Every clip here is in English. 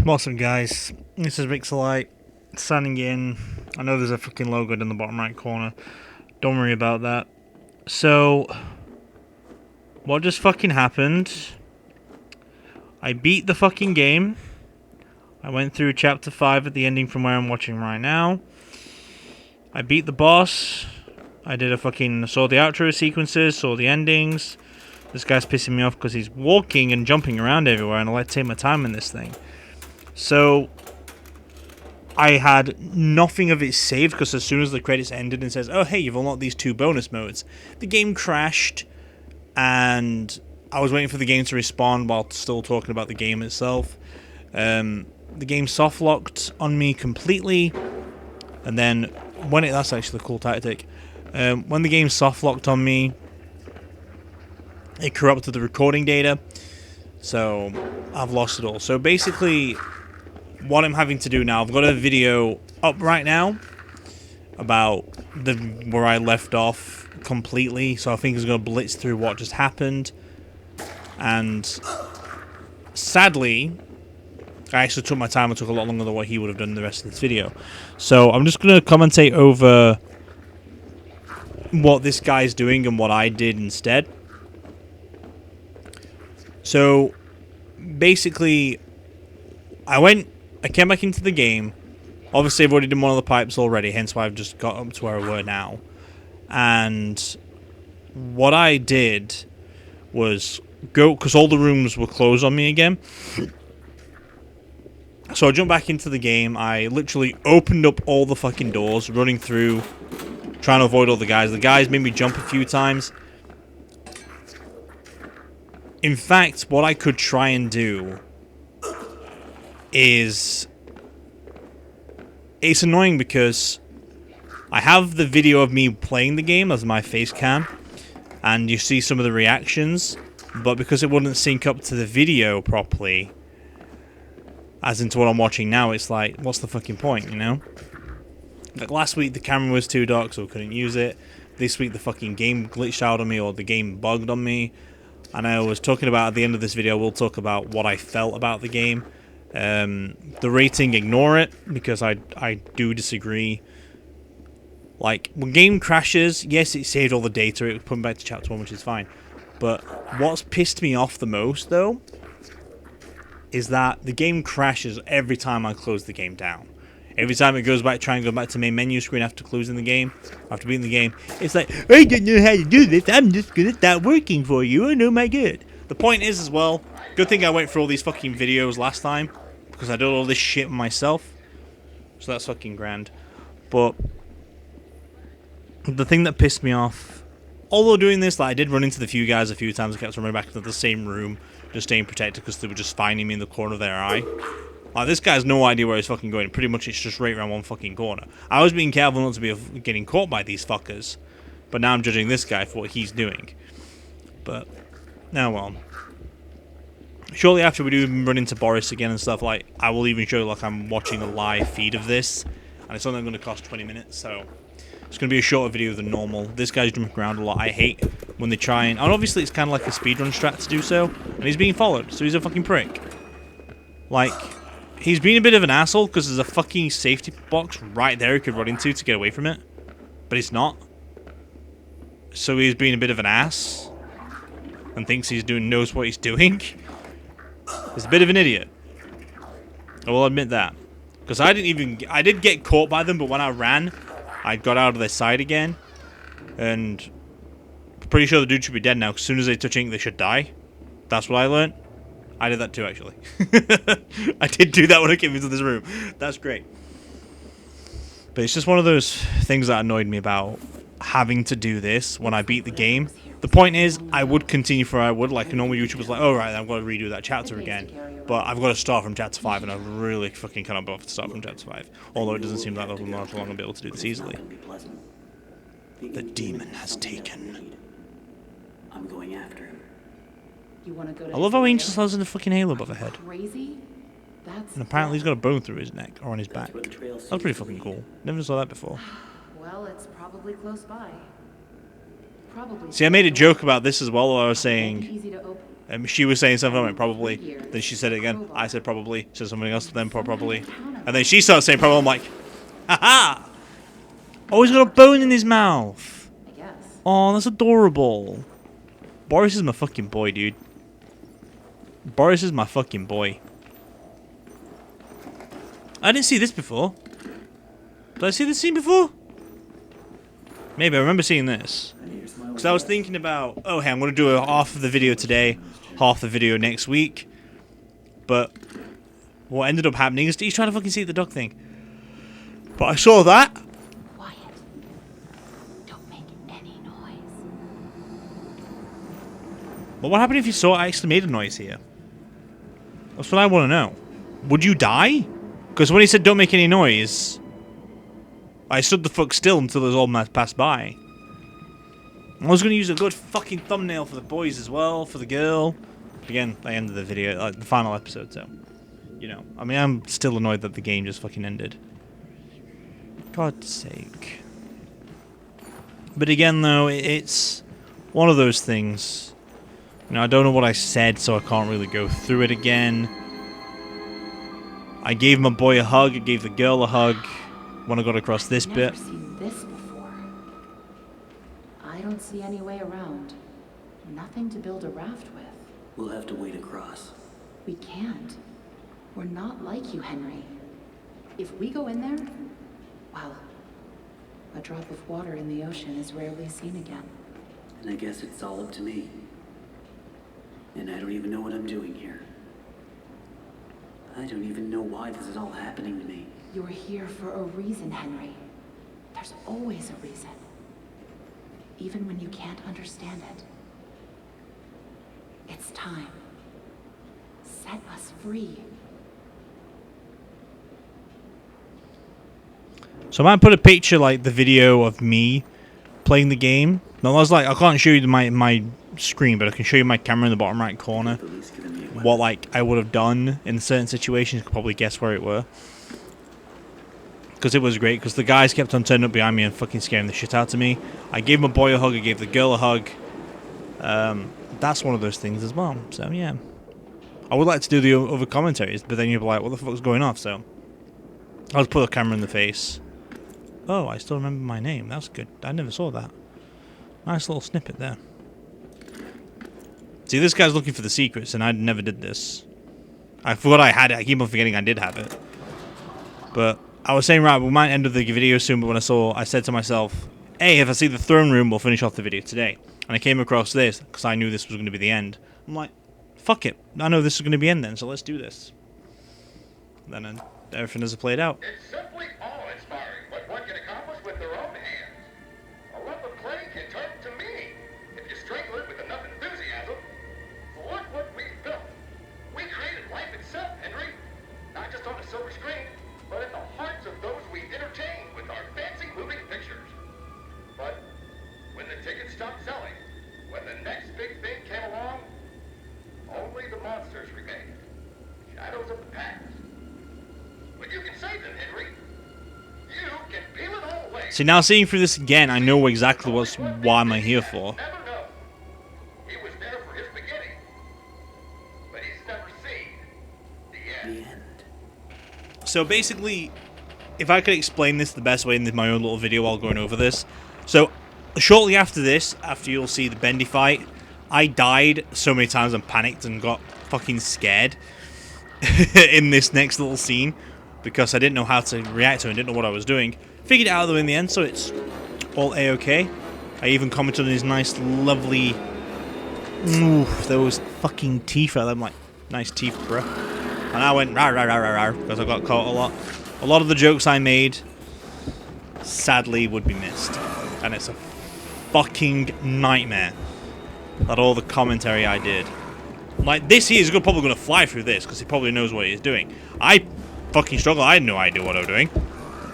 What's up, guys? This is Rixxalight signing in. I know there's a fucking logo in the bottom right corner. Don't worry about that. So, what just fucking happened? I beat the fucking game. I went through chapter 5 at the ending from where I'm watching right now. I beat the boss. I did saw the outro sequences, saw the endings. This guy's pissing me off because he's walking and jumping around everywhere, and I like to take my time in this thing. So, I had nothing of it saved because as soon as the credits ended and says, oh hey, you've unlocked these 2 bonus modes, the game crashed, and I was waiting for the game to respawn while still talking about the game itself. The game soft locked on me completely, and then when that's actually a cool tactic. When the game soft locked on me, it corrupted the recording data, so I've lost it all. So basically, what I'm having to do now, I've got a video up right now about where I left off completely, so I think it's going to blitz through what just happened. And sadly, I actually took my time and took a lot longer than what he would have done in the rest of this video. So I'm just going to commentate over what this guy's doing and what I did instead. So basically, I came back into the game. Obviously, I've already done one of the pipes already, hence why I've just got up to where I were now. And what I did was go, because all the rooms were closed on me again. So I jumped back into the game. I literally opened up all the fucking doors, running through, trying to avoid all the guys. The guys made me jump a few times. In fact, what I could try and do is... It's annoying because I have the video of me playing the game as my face cam, and you see some of the reactions, but because it wouldn't sync up to the video properly, as into what I'm watching now, it's like, what's the fucking point, you know? Like last week the camera was too dark, so I couldn't use it. This week the fucking game glitched out on me, or the game bugged on me. And I was talking about, at the end of this video, we'll talk about what I felt about the game. The rating, ignore it, because I do disagree. Like, when game crashes, yes, it saved all the data, it put me back to chapter 1, which is fine. But what's pissed me off the most, though, is that the game crashes every time I close the game down. Every time it goes back, try and go back to main menu screen after closing the game, after beating the game, it's like, I don't know how to do this, I'm just gonna start working for you, and oh my god. The point is, as well, good thing I went through all these fucking videos last time, because I did all this shit myself, so that's fucking grand. But the thing that pissed me off, although doing this, like, I did run into the few guys a few times, I kept running back into the same room, just staying protected because they were just finding me in the corner of their eye. Like, this guy has no idea where he's fucking going. Pretty much it's just right around one fucking corner. I was being careful not to be getting caught by these fuckers, but now I'm judging this guy for what he's doing. But, now well. Shortly after we do run into Boris again and stuff, like, I will even show, like, I'm watching a live feed of this, and it's only going to cost 20 minutes, so it's going to be a shorter video than normal. This guy's jumping around a lot. I hate when they try and obviously it's kind of like a speedrun strat to do so, and he's being followed, so he's a fucking prick. Like, he's being a bit of an asshole because there's a fucking safety box right there he could run into to get away from it, but it's not. So he's being a bit of an ass and thinks knows what he's doing. He's a bit of an idiot. I will admit that, because I did get caught by them, but when I ran, I got out of their sight again, and I'm pretty sure the dude should be dead now. As soon as they touch ink, they should die. That's what I learned. I did that too, actually. I did do that when I came into this room. That's great. But it's just one of those things that annoyed me about having to do this when I beat the game. The point is, I would continue for I would, like a normal YouTuber's like, oh right, I've got to redo that chapter again. But I've got to start from chapter 5, and I really fucking cannot bother to start from chapter 5. Although it doesn't seem like I'm not long to be able to do this easily. The demon has taken. I'm going after him. You want to go to I love how Angel has a fucking halo above her head. Crazy? That's And apparently he's got a bone through his neck, or on his back. That's pretty fucking cool. Never saw that before. Well, it's probably close by. Probably. See, I made a joke about this as well, where I was saying, Easy to open. She was saying something, I went probably. Then she said it again. I said probably. Said something else, then probably. And then she started saying probably. I'm like, haha! Oh, he's got a bone in his mouth. Oh, that's adorable. Boris is my fucking boy, dude. Boris is my fucking boy. I didn't see this before. Did I see this scene before? Maybe I remember seeing this. Because I was thinking about, oh hey, I'm going to do half of the video today, half the video next week. But what ended up happening is he's trying to fucking see the duck thing. But I saw that. Quiet. Don't make any noise. But what happened if you saw I actually made a noise here? That's what I want to know. Would you die? Because when he said don't make any noise, I stood the fuck still until it was all passed by. I was going to use a good fucking thumbnail for the boys as well, for the girl. Again, I ended the video, like the final episode, so, you know. I mean, I'm still annoyed that the game just fucking ended. God's sake. But again, though, it's one of those things. You know, I don't know what I said, so I can't really go through it again. I gave my boy a hug, I gave the girl a hug when I got across this bit. Never seen this before. I don't see any way around. Nothing to build a raft with. We'll have to wade across. We can't. We're not like you, Henry. If we go in there, well, a drop of water in the ocean is rarely seen again. And I guess it's all up to me. And I don't even know what I'm doing here. I don't even know why this is all happening to me. You're here for a reason, Henry. There's always a reason. Even when you can't understand it. It's time. Set us free. So I might put a picture like the video of me playing the game. No, I was like, I can't show you my screen, but I can show you my camera in the bottom right corner. What like I would have done in certain situations. You could probably guess where it were. Because it was great, because the guys kept on turning up behind me and fucking scaring the shit out of me. I gave my boy a hug, I gave the girl a hug. That's one of those things as well. So yeah. I would like to do the other commentaries, but then you'd be like, what the fuck's going off? So I'll just put a camera in the face. Oh, I still remember my name. That's good. I never saw that. Nice little snippet there. See, this guy's looking for the secrets, and I never did this. I forgot I had it. I keep on forgetting I did have it. But I was saying, right, we might end the video soon, but when I said to myself, hey, if I see the throne room, we'll finish off the video today. And I came across this, because I knew this was going to be the end. I'm like, fuck it. I know this is going to be the end then, so let's do this. Then everything has played out. It's simply awe-inspiring what one can accomplish with their own hands. A lump of clay can turn to meaning if you strangle it with enough enthusiasm. Look what we've built. We created life itself, Henry. Not just on a silver screen, but in the hearts of those we entertain with our fancy moving pictures. But when the tickets stopped selling, when the next big thing came along, only the monsters remained. Shadows of the past. But you can save them, Henry. You can peel it all away. See, now seeing through this again, I know exactly why am I here for. Never know. He was there for his beginning, but he's never seen the end. The end. So basically, if I could explain this the best way in my own little video while going over this. So, shortly after this, after you'll see the Bendy fight, I died so many times and panicked and got fucking scared in this next little scene because I didn't know how to react to it and didn't know what I was doing. Figured it out though in the end, so it's all A-okay. I even commented on his nice, lovely... Oof, those fucking teeth. I'm like, nice teeth, bro. And I went rah rah rah rah rah because I got caught a lot. A lot of the jokes I made, sadly, would be missed. And it's a fucking nightmare that all the commentary I did. Like, this here is probably going to fly through this because he probably knows what he's doing. I fucking struggle. I had no idea what I was doing.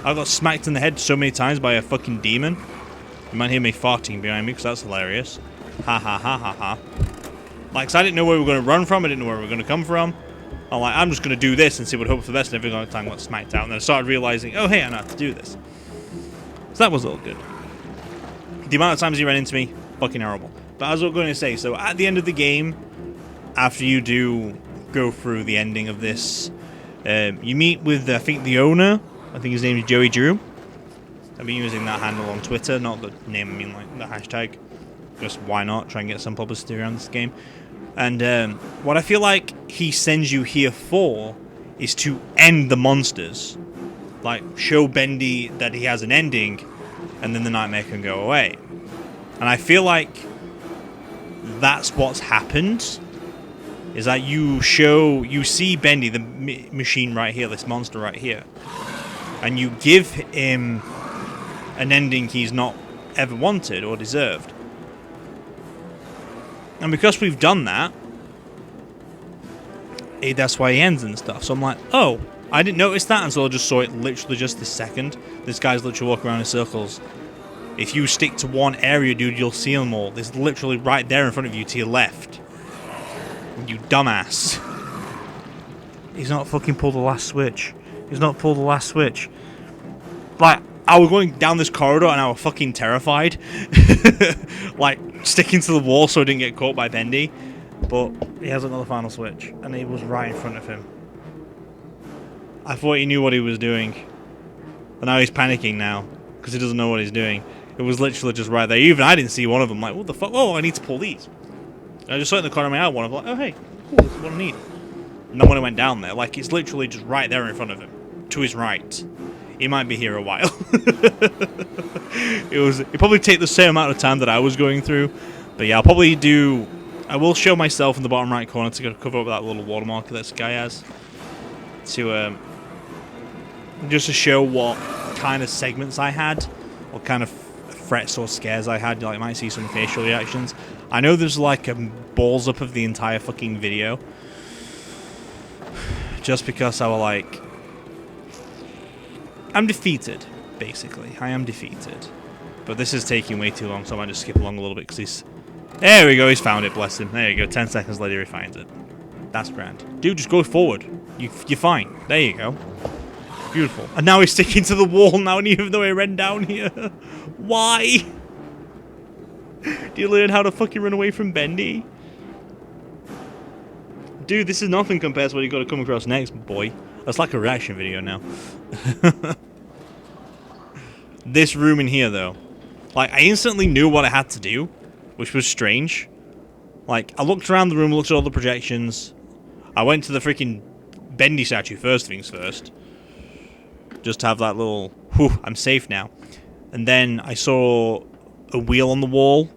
I got smacked in the head so many times by a fucking demon. You might hear me farting behind me because that's hilarious. Ha ha ha ha ha. Like, 'cause I didn't know where we were going to run from. I didn't know where we were going to come from. I'm like, I'm just going to do this and see what hope for the best. And every time I got smacked out. And then I started realizing, oh, hey, I know how to do this. So that was all good. The amount of times he ran into me, fucking horrible. But as I was going to say, so at the end of the game, after you do go through the ending of this, you meet with, I think, the owner. I think his name is Joey Drew. I've been using that handle on Twitter, not the name, I mean like the hashtag. Just why not? Try and get some publicity around this game. And what I feel like he sends you here for is to end the monsters. Like, show Bendy that he has an ending, and then the nightmare can go away. And I feel like that's what's happened. Is that you see Bendy, the machine right here, this monster right here, and you give him an ending he's not ever wanted or deserved. And because we've done that, that's why he ends and stuff. So I'm like, oh, I didn't notice that until I just saw it literally just this second. This guy's literally walking around in circles. If you stick to one area, dude, you'll see them all. It's literally right there in front of you to your left. You dumbass. He's not fucking pulled the last switch. He's not pulled the last switch. Like, I was going down this corridor and I was fucking terrified. Like, sticking to the wall so I didn't get caught by Bendy. But he has another final switch. And he was right in front of him. I thought he knew what he was doing. But now he's panicking now. Because he doesn't know what he's doing. It was literally just right there. Even I didn't see one of them. Like, what the fuck? Oh, I need to pull these. And I just saw it in the corner of my eye one. I'm like, oh, hey. Cool, this is what I need. And then when I went down there, like, it's literally just right there in front of him. To his right. He might be here a while. It'd probably take the same amount of time that I was going through. But yeah, I will show myself in the bottom right corner to cover up that little watermark that this guy has. Just to show what kind of segments I had. What kind of threats or scares I had. Like, you might see some facial reactions. I know there's like a balls up of the entire fucking video. Just because I was like... I'm defeated, basically. I am defeated. But this is taking way too long, so I might just skip along a little bit, because he's... There we go, he's found it, bless him. There you go, 10 seconds later he finds it. That's grand. Dude, just go forward. You're fine. There you go. Beautiful. And now he's sticking to the wall now, and even though he ran down here. Why? Do you learn how to fucking run away from Bendy? Dude, this is nothing compared to what you got to come across next, boy. That's like a reaction video now. This room in here, though. Like, I instantly knew what I had to do, which was strange. Like, I looked around the room, looked at all the projections. I went to the freaking Bendy statue first things first. Just to have that little, whew, I'm safe now. And then I saw a wheel on the wall.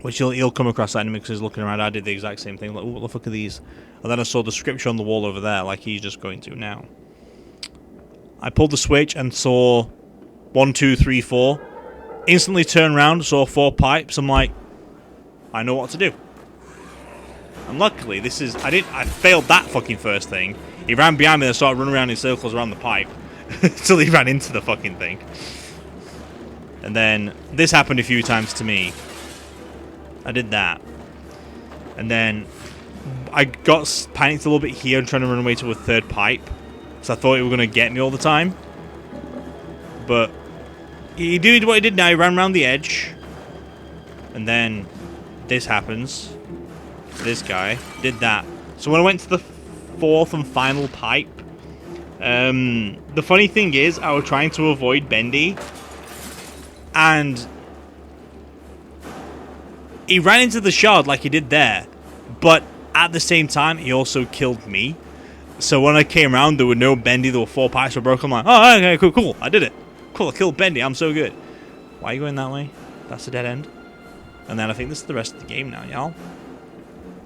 Which he'll come across that enemy because he's looking around. I did the exact same thing. Like, what the fuck are these? And then I saw the scripture on the wall over there, like he's just going to now. I pulled the switch and saw 1, 2, 3, 4. Instantly turned around, saw 4 pipes. I'm like, I know what to do. And luckily, I failed that fucking first thing. He ran behind me and started running around in circles around the pipe. Until he ran into the fucking thing. And then, this happened a few times to me. I did that. And then I got panicked a little bit here and trying to run away to a third pipe. Because I thought he was going to get me all the time. But he did what he did now. He ran around the edge. And then this happens. This guy did that. So when I went to the 4th and final pipe, the funny thing is I was trying to avoid Bendy. And he ran into the shard like he did there, but at the same time, he also killed me. So when I came around, there were no Bendy, there were 4 pipes were broken. I'm like, oh, okay, cool, I did it. Cool, I killed Bendy, I'm so good. Why are you going that way? That's a dead end. And then I think this is the rest of the game now, y'all.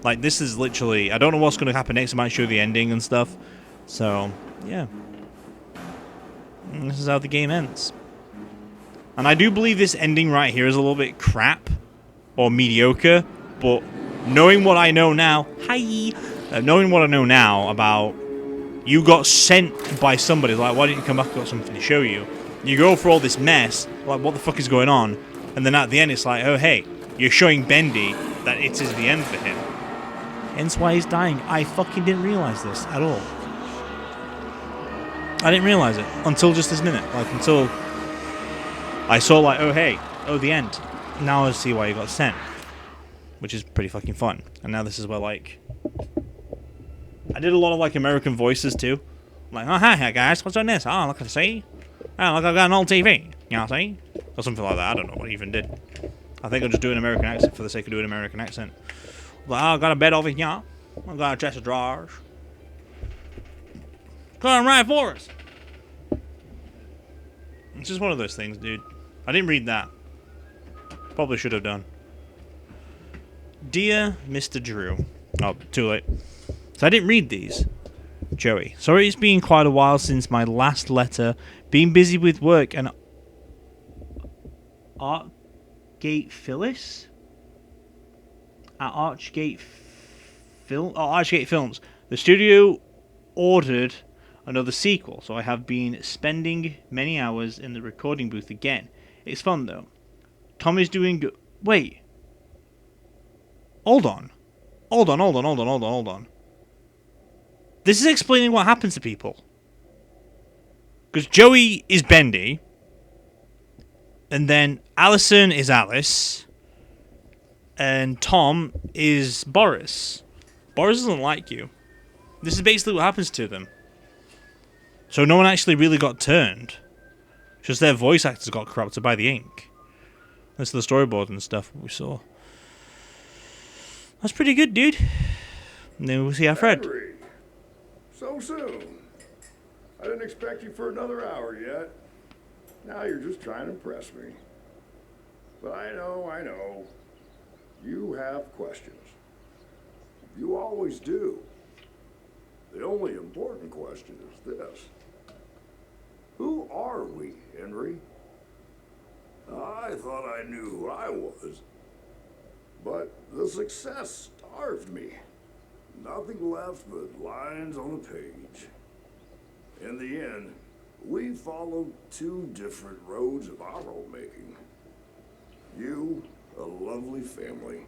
Like, this is literally, I don't know what's going to happen next, I might show the ending and stuff. So, yeah. And this is how the game ends. And I do believe this ending right here is a little bit crap. Or mediocre, but knowing what I know now, knowing what I know now about you got sent by somebody, like, why didn't you come back? I've got something to show you. You go for all this mess, like, what the fuck is going on? And then at the end, it's like, oh, hey, you're showing Bendy that it is the end for him. Hence why he's dying. I fucking didn't realize this at all. I didn't realize it until just this minute, like, until I saw, like, oh, hey, oh, the end. Now I see why he got sent. which is pretty fucking fun. And now this is where, like, I did a lot of, like, American voices, too. Like, oh, hi guys, what's on this? Oh, look at see. Oh, look, I've got an old TV. You know, see? Or something like that. I don't know what I even did. I think I'll just do an American accent for the sake of doing an American accent. Like, oh, I've got a bed over here. I've got a chest of drawers. Come right for us. It's just one of those things, dude. I didn't read that. Probably should have done. Dear Mr. Drew. Oh, too late. So I didn't read these. Joey. Sorry it's been quite a while since my last letter. Been busy with work and Archgate Phyllis? At Archgate Films. The studio ordered another sequel, so I have been spending many hours in the recording booth again. It's fun though. Tom is doing good. Wait. Hold on. Hold on. This is explaining what happens to people. Because Joey is Bendy. And then Allison is Alice. And Tom is Boris. Boris doesn't like you. This is basically what happens to them. So no one actually really got turned. Just their voice actors got corrupted by the ink. That's the storyboard and stuff we saw. That's pretty good, dude. And then we'll see our Fred. Henry, so soon. I didn't expect you for another hour yet. Now you're just trying to impress me. But I know. You have questions. You always do. The only important question is this. Who are we, Henry? I thought I knew who I was. But the success starved me. Nothing left but lines on the page. In the end, we followed two different roads of our own making. You, a lovely family.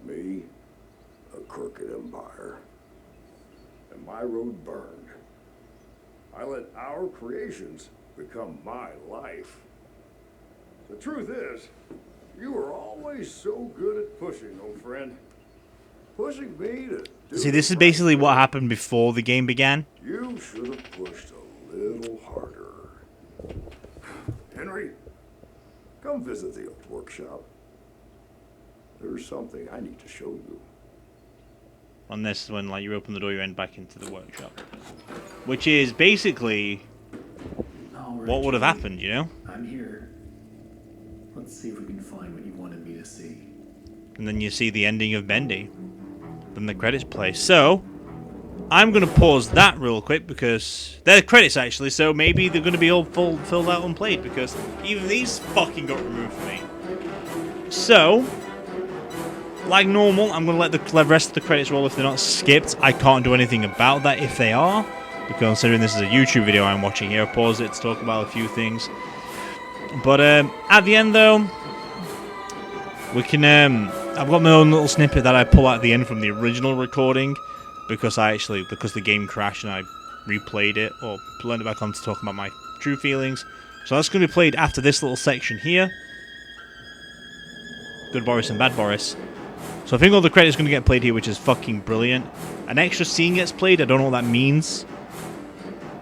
Me, a crooked empire. And my road burned. I let our creations become my life. The truth is, you were always so good at pushing, old friend. Pushing me to do See, this is basically what happened before the game began. You should have pushed a little harder. Henry, come visit the old workshop. There's something I need to show you. On this, when like you open the door, you end back into the workshop, which is basically what would have happened, you know? I'm here. Let's see if we can find what you wanted me to see. And then you see the ending of Bendy. Then the credits play. So, I'm going to pause that real quick because they're the credits actually, so maybe they're going to be all filled out and played because even these fucking got removed for me. So, like normal, I'm going to let the rest of the credits roll if they're not skipped. I can't do anything about that if they are, because considering this is a YouTube video I'm watching here, I'll pause it to talk about a few things. But at the end though, we can, I've got my own little snippet that I pull out at the end from the original recording, because the game crashed and I replayed it, or turned it back on to talk about my true feelings. So that's going to be played after this little section here. Good Boris and Bad Boris. So I think all the credits are going to get played here, which is fucking brilliant. An extra scene gets played, I don't know what that means.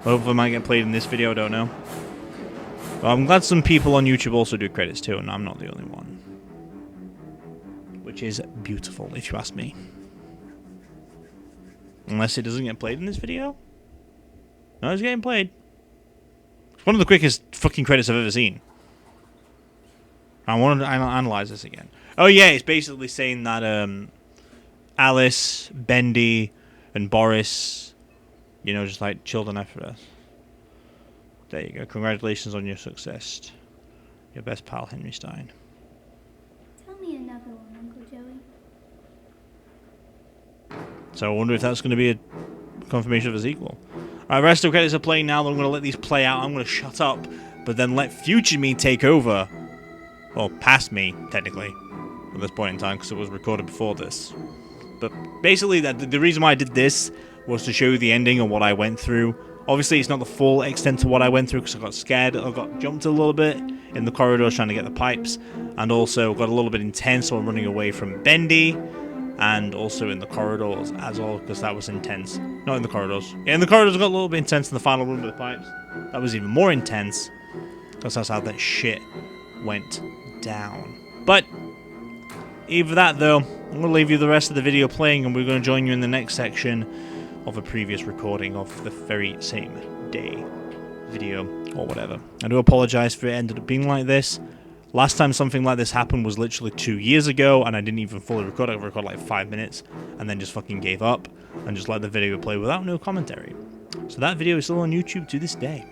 Hopefully it might get played in this video, I don't know. But I'm glad some people on YouTube also do credits too, and I'm not the only one. Which is beautiful, if you ask me. Unless it doesn't get played in this video? No, it's getting played. It's one of the quickest fucking credits I've ever seen. I want to analyze this again. Oh yeah, it's basically saying that Alice, Bendy, and Boris, you know, just like children after us. There you go. Congratulations on your success. Your best pal, Henry Stein. Tell me another one, Uncle Joey. So I wonder if that's going to be a confirmation of a sequel. Alright, rest of the credits are playing now. I'm going to let these play out. I'm going to shut up, but then let future me take over. Well, past me, technically, at this point in time, because it was recorded before this. But basically, the reason why I did this was to show you the ending and what I went through Obviously, it's not the full extent to what I went through because I got scared. I got jumped a little bit in the corridors trying to get the pipes, and also got a little bit intense while running away from Bendy, and also in the corridors as well because that was intense. Not in the corridors. Yeah, in the corridors, I got a little bit intense in the final room with the pipes. That was even more intense because that's how that shit went down. But either that, though, I'm going to leave you the rest of the video playing, and we're going to join you in the next section of a previous recording of the very same day video or whatever. I do apologize for it ended up being like this. Last time something like this happened was literally 2 years ago, and I didn't even fully record it. I recorded like 5 minutes and then just fucking gave up and just let the video play without no commentary. So that video is still on YouTube to this day.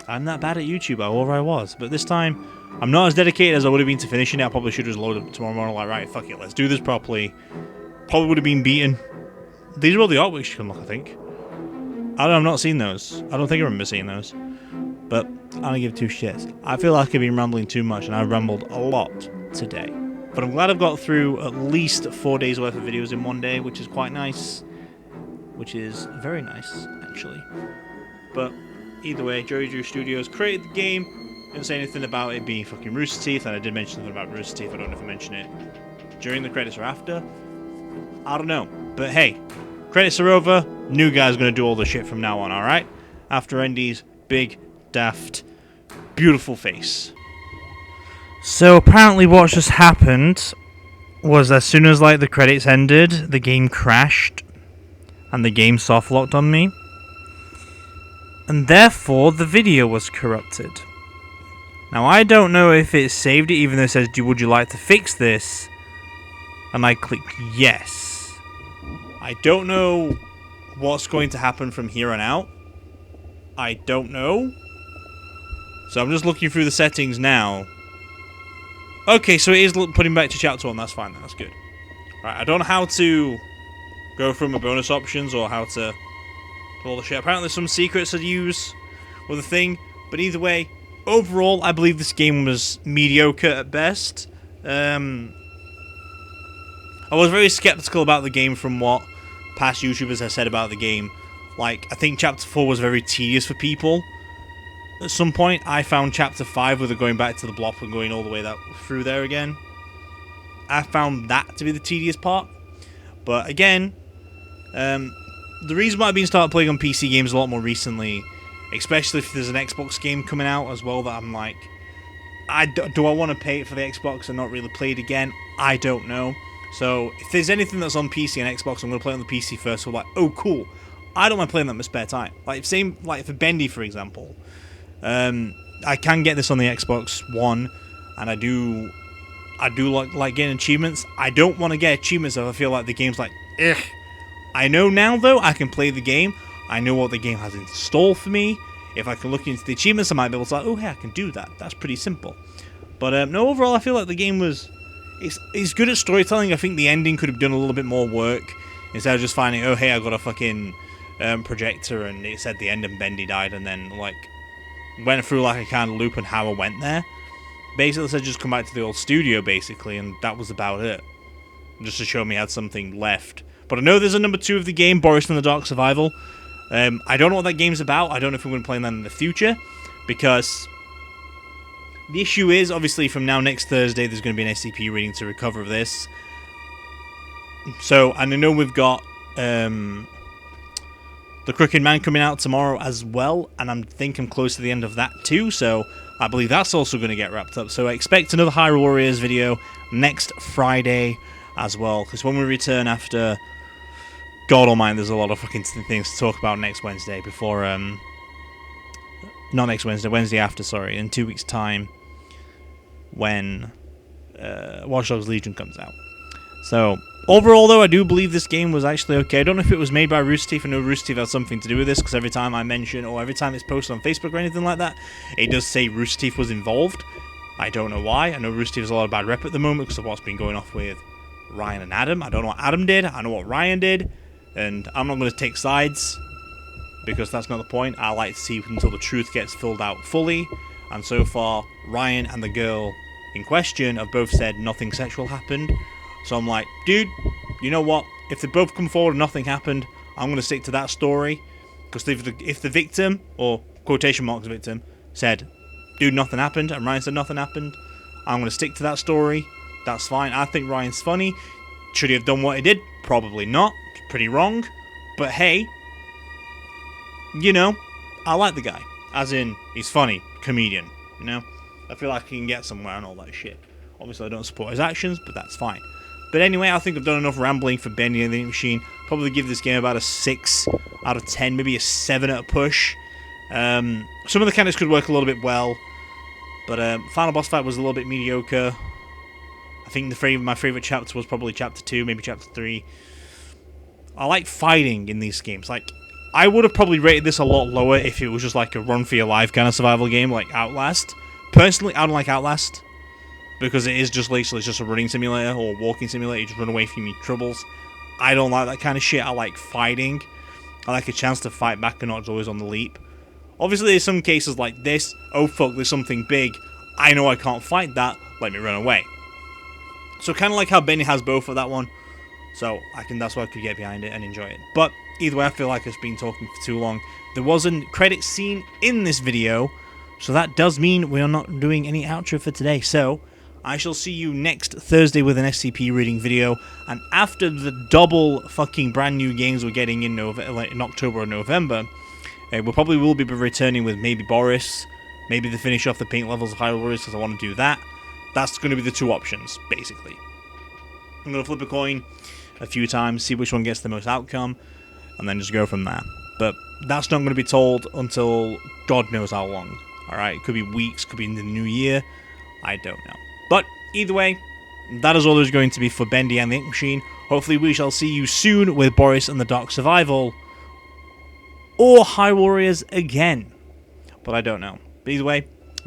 I'm that bad at YouTube, however I was, but this time I'm not as dedicated as I would have been to finishing it. I probably should have just loaded up tomorrow morning like, right, fuck it, let's do this properly. Probably would have been beaten. These are all the artworks you can look, I think. I've not seen those. I don't think I remember seeing those. But I don't give two shits. I feel like I've been rambling too much, and I've rambled a lot today. But I'm glad I've got through at least 4 days worth of videos in one day, which is quite nice. Which is very nice, actually. But either way, Joey Drew Studios created the game. Didn't say anything about it being fucking Rooster Teeth, and I did mention something about Rooster Teeth. I don't know if I mentioned it during the credits or after. I don't know. But hey, credits are over. New guy's gonna do all the shit from now on, alright? After Andy's big, daft, beautiful face. So apparently what just happened was as soon as like the credits ended, the game crashed and the game soft locked on me. And therefore the video was corrupted. Now I don't know if it saved it even though it says, would you like to fix this? And I clicked yes. I don't know what's going to happen from here on out. I don't know. So I'm just looking through the settings now. Okay, so it is putting back to chapter 1. That's fine. That's good. Right, I don't know how to go through my bonus options or how to do all the shit. Apparently some secrets to use with the thing. But either way, overall, I believe this game was mediocre at best. I was very skeptical about the game from what past YouTubers have said about the game. Like, I think Chapter 4 was very tedious for people. At some point, I found Chapter 5 with it going back to the block and going all the way through there again. I found that to be the tedious part. But again, the reason why I've been started playing on PC games a lot more recently, especially if there's an Xbox game coming out as well, that I'm like, do I want to pay it for the Xbox and not really play it again? I don't know. So, if there's anything that's on PC and Xbox, I'm going to play it on the PC first. So, like, oh, cool. I don't mind playing that in my spare time. Like, same, like, for Bendy, for example. I can get this on the Xbox One, and I do like getting achievements. I don't want to get achievements if I feel like the game's like, ugh. I know now, though, I can play the game. I know what the game has in store for me. If I can look into the achievements, I might be able to, like, oh, hey, I can do that. That's pretty simple. But, no, overall, I feel like the game was... It's good at storytelling. I think the ending could have done a little bit more work instead of just finding, oh hey, I got a fucking projector and it said the end and Bendy died, and then like went through like a kind of loop on how I went there. Basically said just come back to the old studio basically, and that was about it. Just to show me I had something left. But I know there's a number 2 of the game, Boris from the Dark Survival. I don't know what that game's about. I don't know if I'm going to play that in the future, because the issue is, obviously, from now next Thursday, there's going to be an SCP reading to recover this. So, and I know we've got The Crooked Man coming out tomorrow as well, and I think I'm close to the end of that too, so I believe that's also going to get wrapped up. So I expect another Hyrule Warriors video next Friday as well, because when we return after God Almighty, there's a lot of fucking things to talk about next Wednesday before, not next Wednesday, Wednesday after, sorry, in 2 weeks' time, when Watch Dogs Legion comes out. So, overall though, I do believe this game was actually okay. I don't know if it was made by Rooster Teeth. I know Rooster Teeth has something to do with this, because every time I mention, or every time it's posted on Facebook or anything like that, it does say Rooster Teeth was involved. I don't know why. I know Rooster Teeth has a lot of bad rep at the moment because of what's been going off with Ryan and Adam. I don't know what Adam did, I know what Ryan did, and I'm not going to take sides, because that's not the point. I like to see until the truth gets filled out fully, and so far, Ryan and the girl in question have both said nothing sexual happened. So I'm like, dude, you know what? If they both come forward and nothing happened, I'm going to stick to that story, Because if the victim, or quotation marks victim, said, dude, nothing happened, and Ryan said nothing happened, I'm going to stick to that story. That's fine. I think Ryan's funny. Should he have done what he did? Probably not. It's pretty wrong. But hey, you know, I like the guy. As in, he's funny. Comedian. You know? I feel like he can get somewhere and all that shit. Obviously, I don't support his actions, but that's fine. But anyway, I think I've done enough rambling for Bendy and the Ink Machine. Probably give this game about a 6 out of 10, maybe a 7 at a push. Some of the mechanics could work a little bit well, but final boss fight was a little bit mediocre. I think my favourite chapter was probably chapter 2, maybe chapter 3. I like fighting in these games. Like, I would have probably rated this a lot lower if it was just like a run for your life kind of survival game like Outlast. Personally, I don't like Outlast, because it is just literally just a running simulator or walking simulator. You just run away from your troubles. I don't like that kind of shit. I like fighting. I like a chance to fight back and not always on the leap. Obviously, there's some cases like this. Oh fuck, there's something big. I know I can't fight that. Let me run away. So kind of like how Bendy has both of that one. So that's why I could get behind it and enjoy it. But either way, I feel like I've been talking for too long. There was a credit scene in this video, so that does mean we are not doing any outro for today. So I shall see you next Thursday with an SCP reading video, and after the double fucking brand new games we're getting in October or November, we probably will be returning with maybe Boris, maybe the finish off the paint levels of Hyrule Warriors, because I want to do that. That's going to be the two options, basically. I'm going to flip a coin a few times, see which one gets the most outcome, and then just go from there. But that's not going to be told until God knows how long. Alright, it could be weeks, could be in the new year, I don't know. But either way, that is all there's going to be for Bendy and the Ink Machine. Hopefully we shall see you soon with Boris and the Dark Survival, or Hyrule Warriors again. But I don't know. But either way,